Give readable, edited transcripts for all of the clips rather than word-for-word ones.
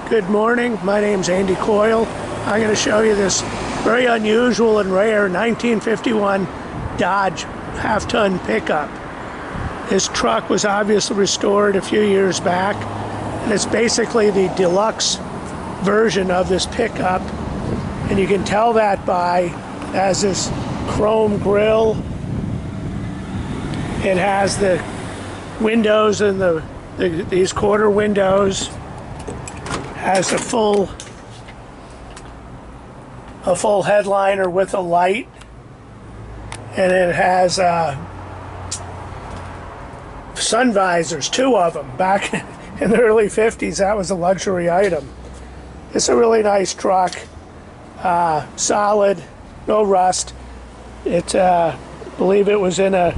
Good morning, my name's Andy Coyle. I'm going to show you this very unusual and rare 1951 Dodge half-ton pickup. This truck was obviously restored a few years back, and it's basically the deluxe version of this pickup, and you can tell that by it has this chrome grille. It has the windows and these quarter windows. Has a full headliner with a light, and it has sun visors, two of them. Back in the early 50s, that was a luxury item. It's a really nice truck, solid, no rust. I believe it was in a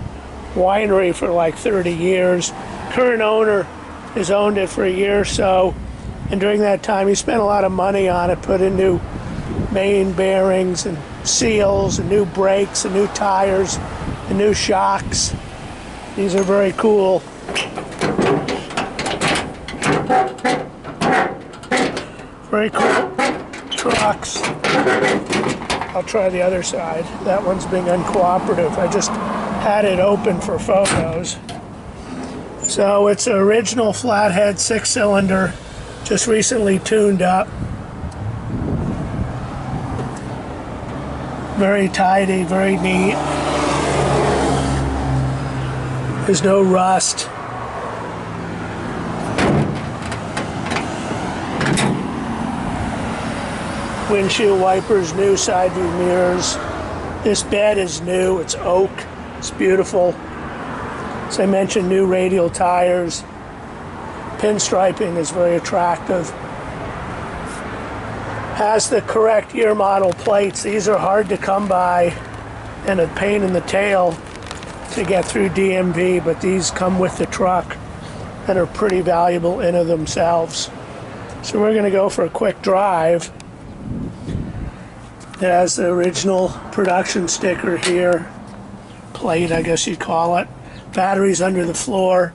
winery for like 30 years. Current owner has owned it for a year or so. And during that time, he spent a lot of money on it, put in new main bearings and seals and new brakes and new tires and new shocks. These are very cool. Very cool trucks. I'll try the other side. That one's being uncooperative. I just had it open for photos. So it's an original flathead 6-cylinder. Just recently tuned up. Very tidy, very neat. There's no rust. Windshield wipers, new side view mirrors. This bed is new, it's oak, it's beautiful. As I mentioned, new radial tires. Pinstriping is very attractive. Has the correct year model plates. These are hard to come by and a pain in the tail to get through DMV, but these come with the truck and are pretty valuable in of themselves. So we're going to go for a quick drive. It has the original production sticker here, plate I guess you'd call it. Batteries under the floor.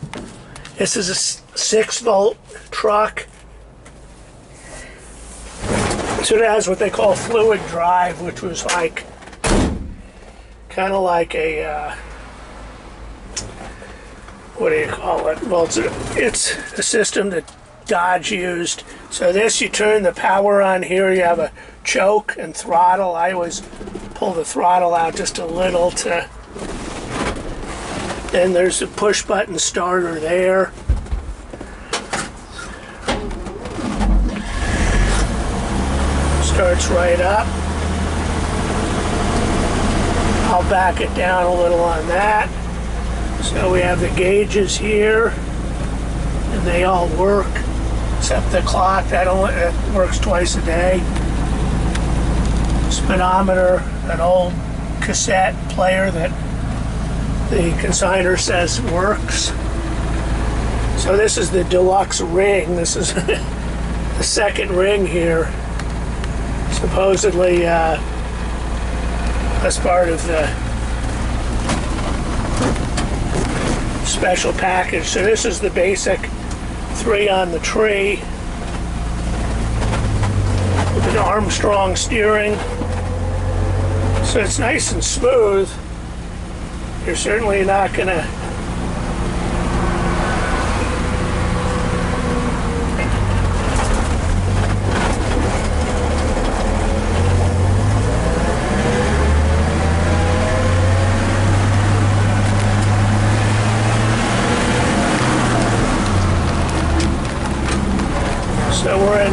This is a 6-volt truck. So it has what they call fluid drive, which was like kind of like a what do you call it? Well, it's a system that Dodge used. So this, you turn the power on here, you have a choke and throttle. I always pull the throttle out just a little to, then there's a push button starter there. Starts right up. I'll back it down a little on that. So we have the gauges here, and they all work, except the clock, that works twice a day. Speedometer, an old cassette player that the consignor says works. So this is the deluxe ring. This is the second ring here. Supposedly as part of the special package. So this is the basic 3 on the tree with an Armstrong steering. So it's nice and smooth. You're certainly not gonna So we're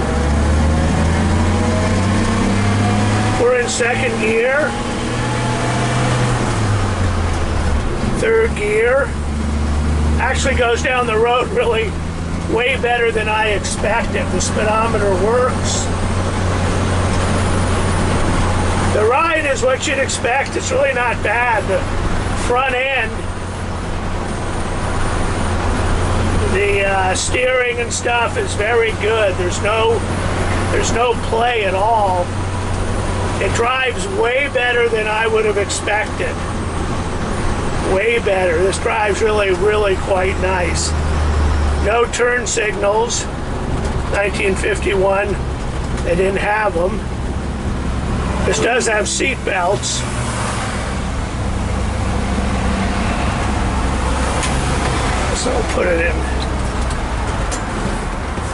in second gear, third gear. Actually goes down the road really way better than I expected. The speedometer works. The ride is what you'd expect. It's really not bad. The front end, the steering and stuff is very good. There's no play at all. It drives way better than I would have expected. Way better. This drives really quite nice. No turn signals. 1951, they didn't have them. This does have seat belts. So I'll put it in.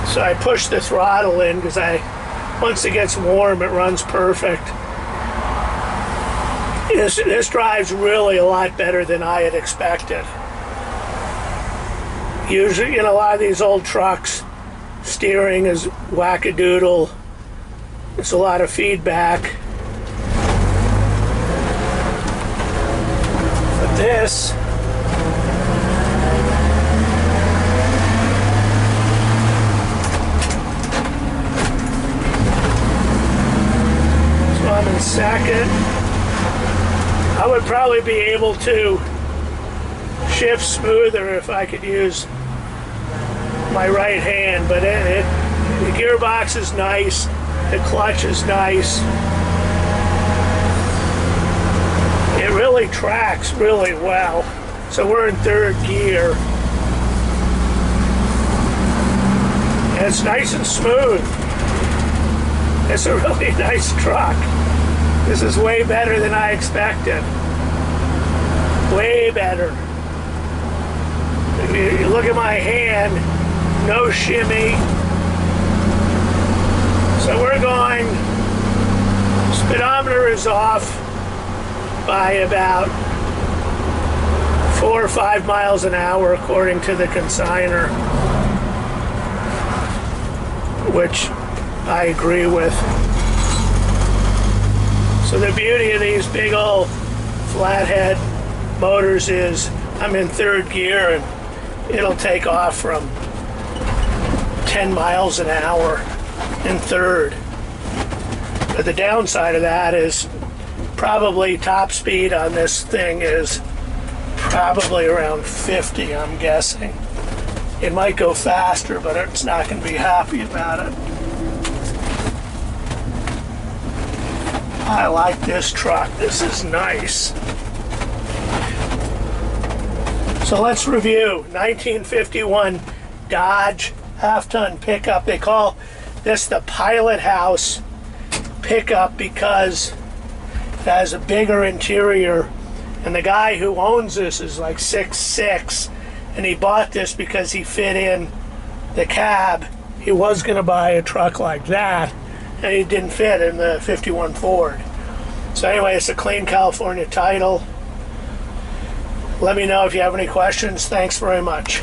So I push the throttle in because once it gets warm, it runs perfect. This drives really a lot better than I had expected. Usually, in a lot of these old trucks, steering is wackadoodle. There's a lot of feedback. But this, so I'm in second. I would probably be able to shift smoother if I could use my right hand, but the gearbox is nice, the clutch is nice. It really tracks really well. So we're in third gear. And it's nice and smooth. It's a really nice truck. This is way better than I expected. Way better. If you look at my hand, no shimmy. So we're going, speedometer is off by about 4 or 5 miles an hour according to the consignor, which I agree with. So the beauty of these big old flathead motors is I'm in third gear and it'll take off from 10 miles an hour in third. But the downside of that is probably top speed on this thing is probably around 50, I'm guessing. It might go faster, but it's not going to be happy about it. I like this truck. This is nice. So let's review 1951 Dodge half-ton pickup. They call this the Pilot House pickup because it has a bigger interior, and the guy who owns this is like 6'6", and he bought this because he fit in the cab. He was going to buy a truck like that, and he didn't fit in the 51 Ford. So anyway, it's a clean California title. Let me know if you have any questions. Thanks very much.